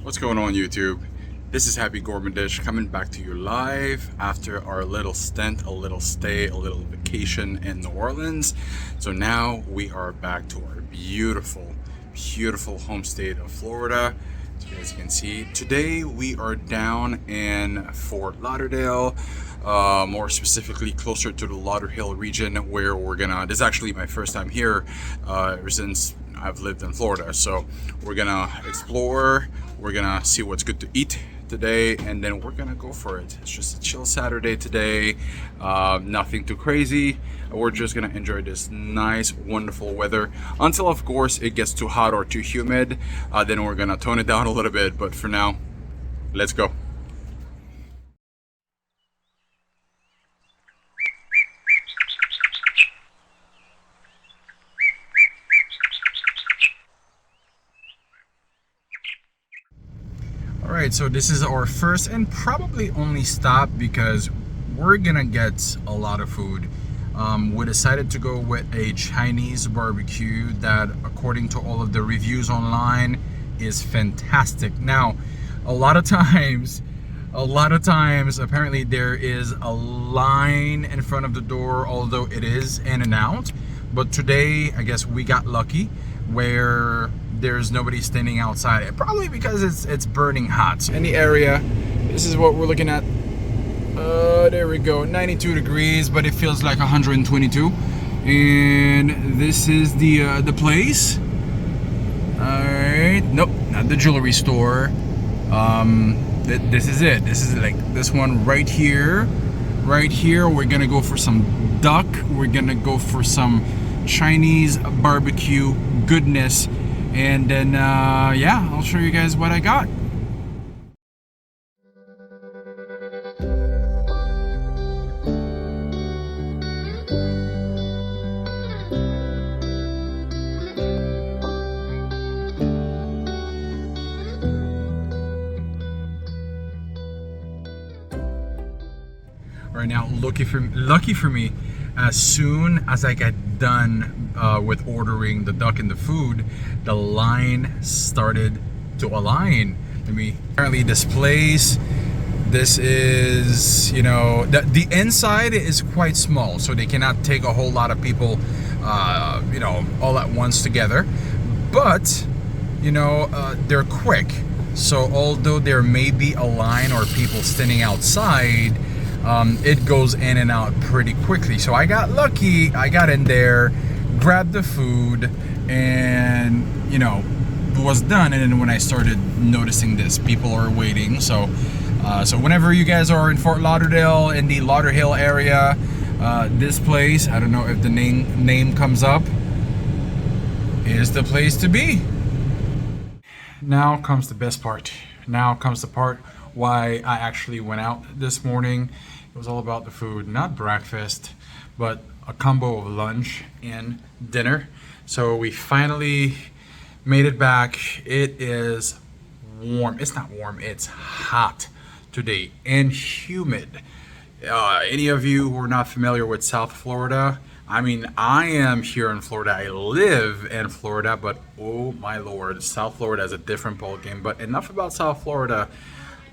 What's going on, YouTube? This is Happy Gourmet Dish coming back to you live after our little stint, a little stay, a little vacation in New Orleans. So now we are back to our beautiful, beautiful home state of Florida. So as you can see, today we are down in Fort Lauderdale, more specifically closer to the Lauderdale region, where this is actually my first time here ever since I've lived in Florida. So we're gonna explore, we're gonna see what's good to eat today, and then we're gonna go for it. It's just a chill Saturday today, nothing too crazy. We're just gonna enjoy this nice, wonderful weather until, of course, it gets too hot or too humid. Then we're gonna tone it down a little bit, but for now, let's go. Alright, so this is our first and probably only stop because we're gonna get a lot of food. We decided to go with a Chinese barbecue that, according to all of the reviews online, is fantastic. Now, a lot of times, apparently there is a line in front of the door, although it is in and out. But today, I guess we got lucky where there's nobody standing outside, probably because it's burning hot. In the area, this is what we're looking at. There we go, 92 degrees, but it feels like 122. And this is the place. All right, nope, not the jewelry store. This is it. This is like this one right here. Right here, we're gonna go for some duck. We're gonna go for some Chinese barbecue goodness, and then yeah, I'll show you guys what I got. Right now, lucky for me, as soon as I got done with ordering the duck and the food, the line started to align. Apparently this place, this is, you know, the inside is quite small, so they cannot take a whole lot of people, you know, all at once together. But, you know, they're quick. So although there may be a line or people standing outside, it goes in and out pretty quickly. So I got lucky. I got in there, grabbed the food, and, you know, was done. And then when I started noticing this, people are waiting. So so whenever you guys are in Fort Lauderdale, in the Lauderdale area, this place, I don't know if the name comes up, is the place to be. Now comes the best part. Now comes the part why I actually went out this morning. It was all about the food, not breakfast, but a combo of lunch and dinner. So we finally made it back. It is warm. It's not warm, it's hot today and humid. Any of you who are not familiar with South Florida, I mean, I am here in Florida. I live in Florida, but oh my Lord, South Florida is a different ballgame. But enough about South Florida.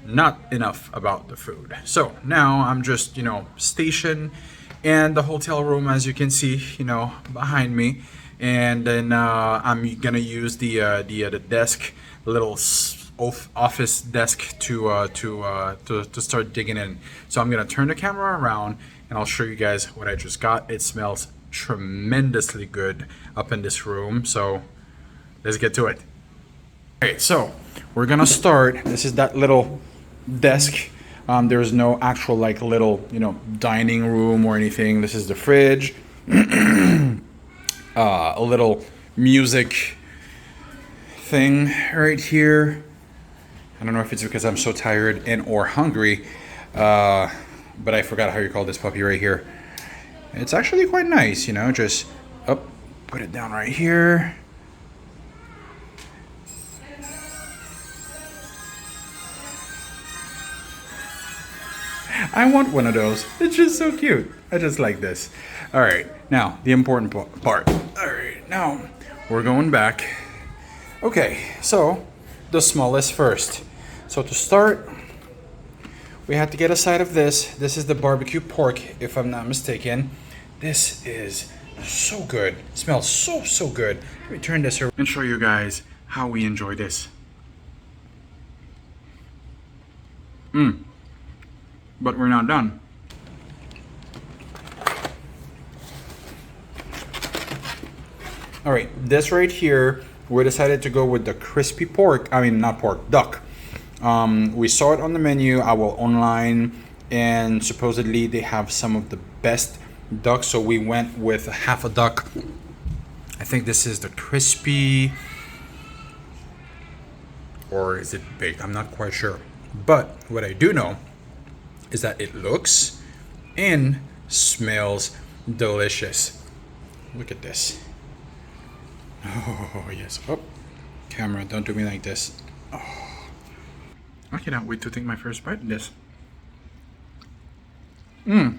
Not enough about the food. So now I'm just, you know, stationed in the hotel room, as you can see, you know, behind me, and then I'm gonna use the desk, little office desk to start digging in. So I'm gonna turn the camera around and I'll show you guys what I just got. It smells tremendously good up in this room. So let's get to it. Okay, so we're gonna start. This is that little desk. There's no actual like little, you know, dining room or anything. This is the fridge. A little music thing right here. I don't know if it's because I'm so tired and or hungry, but I forgot how you call this puppy right here. It's actually quite nice, you know, just put it down right here. I want one of those. It's just so cute. I just like this. All right, now the important part. All right, now we're going back. Okay, so the smallest first. So to start, we have to get a side of this. This is the barbecue pork, if I'm not mistaken. This is so good. It smells so good. Let me turn this around and show you guys how we enjoy this. But we're not done. All right, this right here, we decided to go with the crispy pork. I mean, not pork, duck. We saw it on the menu, online, and supposedly they have some of the best duck, so we went with half a duck. I think this is the crispy, or is it baked? I'm not quite sure. But what I do know is that it looks and smells delicious. Look at this. Oh yes. Oh, camera, don't do me like this. Oh. I cannot wait to take my first bite of this. I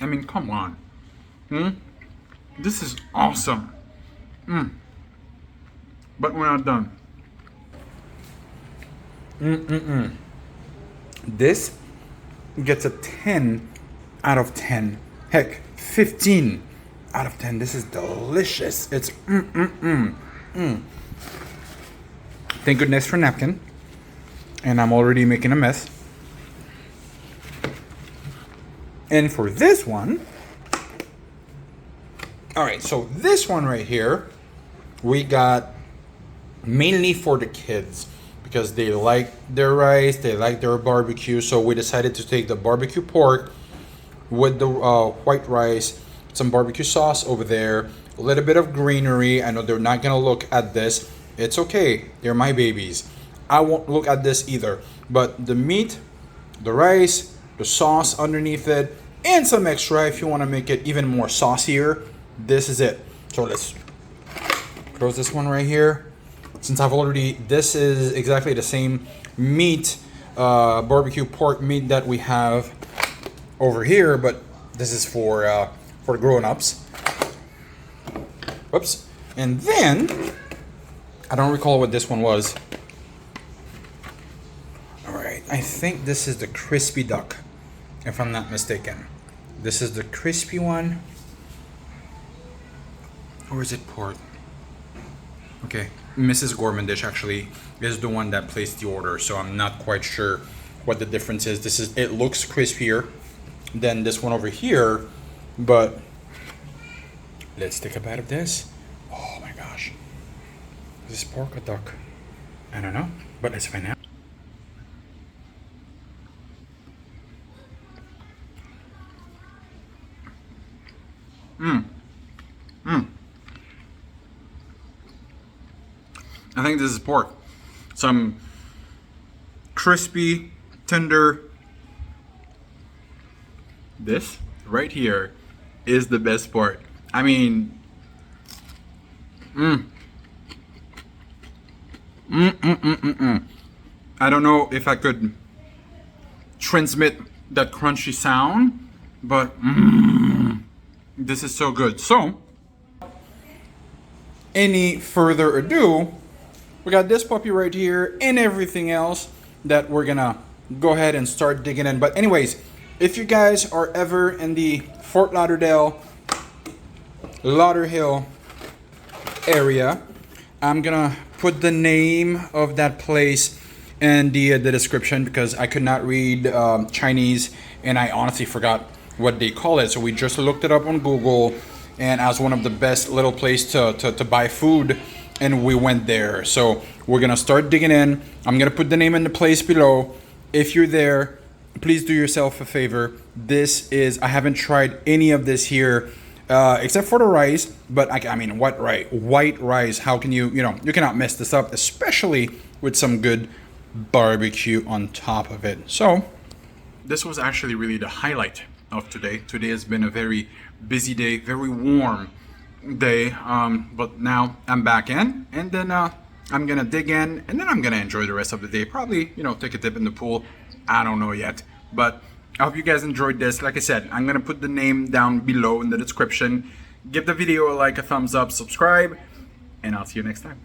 mean, come on. This is awesome. But we're not done. This gets a 10 out of 10. Heck, 15 out of 10. This is delicious. It's Thank goodness for napkin. And I'm already making a mess. And for this one, all right, so this one right here, we got mainly for the kids because they like their rice, they like their barbecue. So we decided to take the barbecue pork with the white rice, some barbecue sauce over there, a little bit of greenery. I know they're not gonna look at this. It's okay, they're my babies. I won't look at this either. But the meat, the rice, the sauce underneath it, and some extra if you want to make it even more saucier. This is it. So let's close this one right here. Since this is exactly the same meat, barbecue pork meat that we have over here, but this is for the grown-ups. Whoops. And then, I don't recall what this one was. All right, I think this is the crispy duck, if I'm not mistaken. This is the crispy one. Or is it pork? Okay, Mrs. Gourmandish actually is the one that placed the order, so I'm not quite sure what the difference is. It looks crispier than this one over here, but let's take a bite of this. Oh my gosh. Is this pork or duck? I don't know, but let's find out. I think this is pork. Some crispy, tender. This right here is the best part. I mean, I don't know if I could transmit that crunchy sound, but this is so good. So, any further ado, we got this puppy right here and everything else that we're gonna go ahead and start digging in. But anyways, if you guys are ever in the Fort Lauderdale, Lauderhill area, I'm gonna put the name of that place in the description because I could not read Chinese and I honestly forgot what they call it. So we just looked it up on Google and as one of the best little place to buy food, and we went there. So we're gonna start digging in. I'm gonna put the name in the place below. If you're there, please do yourself a favor. I haven't tried any of this here except for the rice, but I mean, what white rice, how can you cannot mess this up, especially with some good barbecue on top of it. So this was actually really the highlight of today. Today has been a very busy day, very warm day, but now I'm back in, and then I'm gonna dig in, and then I'm gonna enjoy the rest of the day. Probably, take a dip in the pool. I don't know yet, but I hope you guys enjoyed this. Like I said, I'm gonna put the name down below in the description. Give the video a like, a thumbs up, subscribe, and I'll see you next time.